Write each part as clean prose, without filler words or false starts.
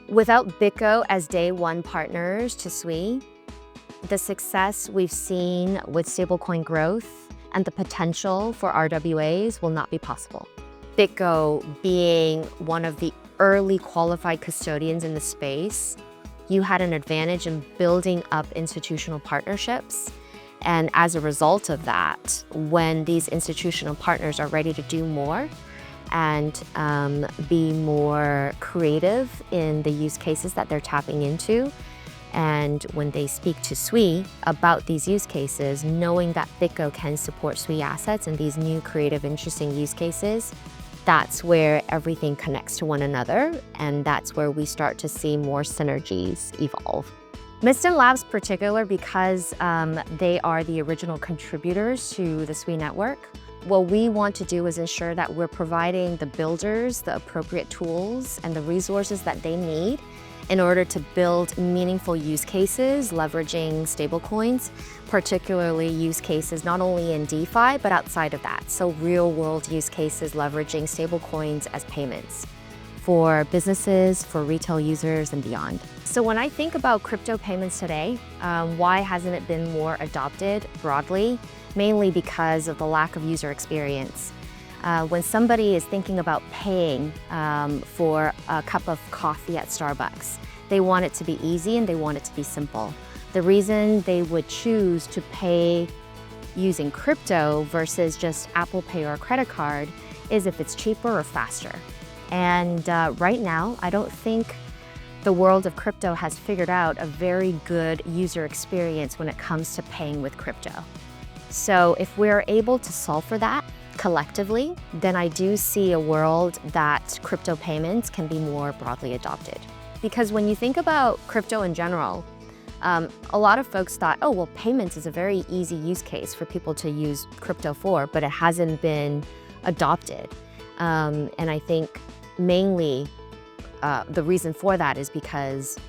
Without BitGo as day one partners to Sui, the success we've seen with stablecoin growth and the potential for RWAs will not be possible. BitGo being one of the early qualified custodians in the space, you had an advantage in building up institutional partnerships. And as a result of that, when these institutional partners are ready to do more and be more creative in the use cases that they're tapping into, and when they speak to Sui about these use cases, knowing that BitGo can support Sui assets and these new creative, interesting use cases, that's where everything connects to one another, and that's where we start to see more synergies evolve. Mysten Labs particular because they are the original contributors to the Sui network. What we want to do is ensure that we're providing the builders the appropriate tools and the resources that they need in order to build meaningful use cases leveraging stablecoins, particularly use cases not only in DeFi, but outside of that. So real world use cases leveraging stablecoins as payments for businesses, for retail users, and beyond. So when I think about crypto payments today, why hasn't it been more adopted broadly? Mainly because of the lack of user experience. When somebody is thinking about paying for a cup of coffee at Starbucks, they want it to be easy and they want it to be simple. The reason they would choose to pay using crypto versus just Apple Pay or a credit card is if it's cheaper or faster. And right now, I don't think the world of crypto has figured out a very good user experience when it comes to paying with crypto. So if we're able to solve for that collectively, then I do see a world that crypto payments can be more broadly adopted. Because when you think about crypto in general, a lot of folks thought, oh, well, payments is a very easy use case for people to use crypto for, but it hasn't been adopted. And I think mainly the reason for that is because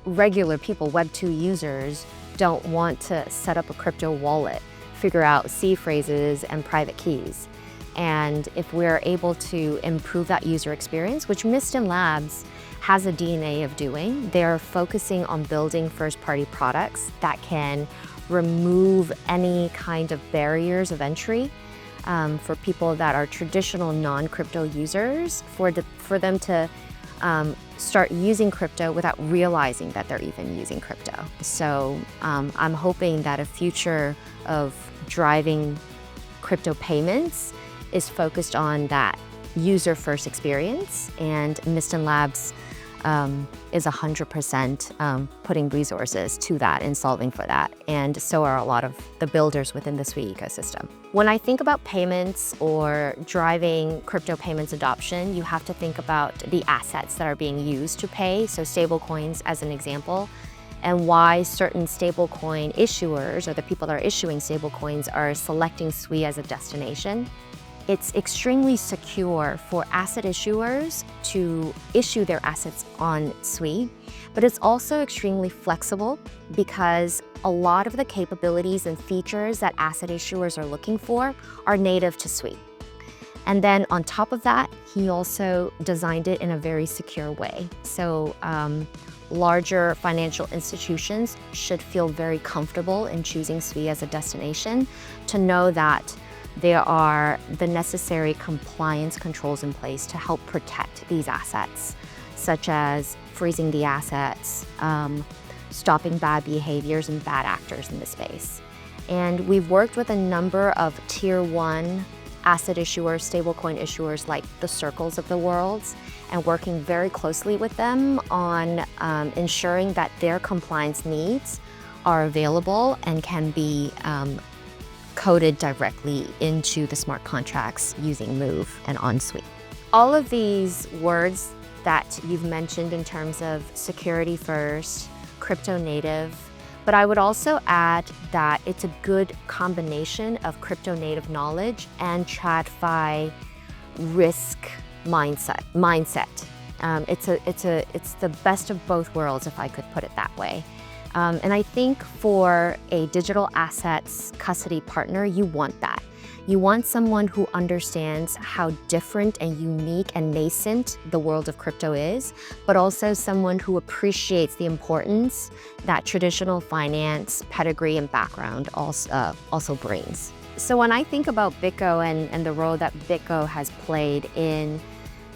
regular people, Web 2 users, don't want to set up a crypto wallet, figure out seed phrases and private keys. And if we're able to improve that user experience, which Mysten Labs has a DNA of doing, they're focusing on building first-party products that can remove any kind of barriers of entry for people that are traditional non-crypto users, for them to start using crypto without realizing that they're even using crypto. So I'm hoping that a future of driving crypto payments is focused on that user-first experience, and Mysten Labs is 100% putting resources to that and solving for that. And so are a lot of the builders within the Sui ecosystem. When I think about payments or driving crypto payments adoption, you have to think about the assets that are being used to pay. So stablecoins as an example, and why certain stablecoin issuers or the people that are issuing stablecoins are selecting Sui as a destination. It's extremely secure for asset issuers to issue their assets on Sui, but it's also extremely flexible because a lot of the capabilities and features that asset issuers are looking for are native to Sui. And then on top of that, he also designed it in a very secure way. So larger financial institutions should feel very comfortable in choosing Sui as a destination to know that there are the necessary compliance controls in place to help protect these assets, such as freezing the assets, stopping bad behaviors and bad actors in the space. And we've worked with a number of tier 1 asset issuers, stablecoin issuers like the Circles of the world, and working very closely with them on ensuring that their compliance needs are available and can be coded directly into the smart contracts using Move and on Sui. All of these words that you've mentioned in terms of security first, crypto native, but I would also add that it's a good combination of crypto native knowledge and TradFi risk mindset. It's the best of both worlds, if I could put it that way. And I think for a digital assets custody partner, you want that. You want someone who understands how different and unique and nascent the world of crypto is, but also someone who appreciates the importance that traditional finance, pedigree, and background also brings. So when I think about BitGo and the role that BitGo has played in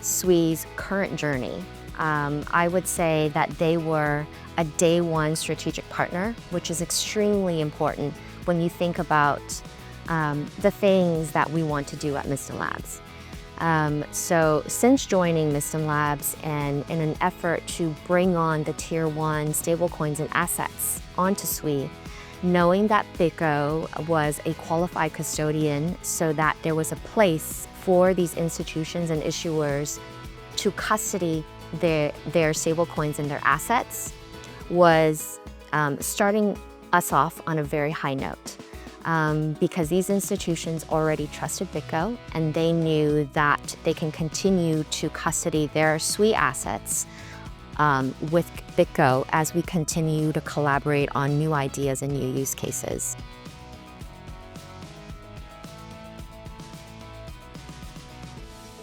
Sui's current journey, I would say that they were a day one strategic partner, which is extremely important when you think about the things that we want to do at Mysten Labs. So since joining Mysten Labs and in an effort to bring on the tier one stablecoins and assets onto Sui, knowing that BitGo was a qualified custodian so that there was a place for these institutions and issuers to custody their stablecoins and their assets was starting us off on a very high note. Because these institutions already trusted BitGo and they knew that they can continue to custody their Sui assets with BitGo as we continue to collaborate on new ideas and new use cases.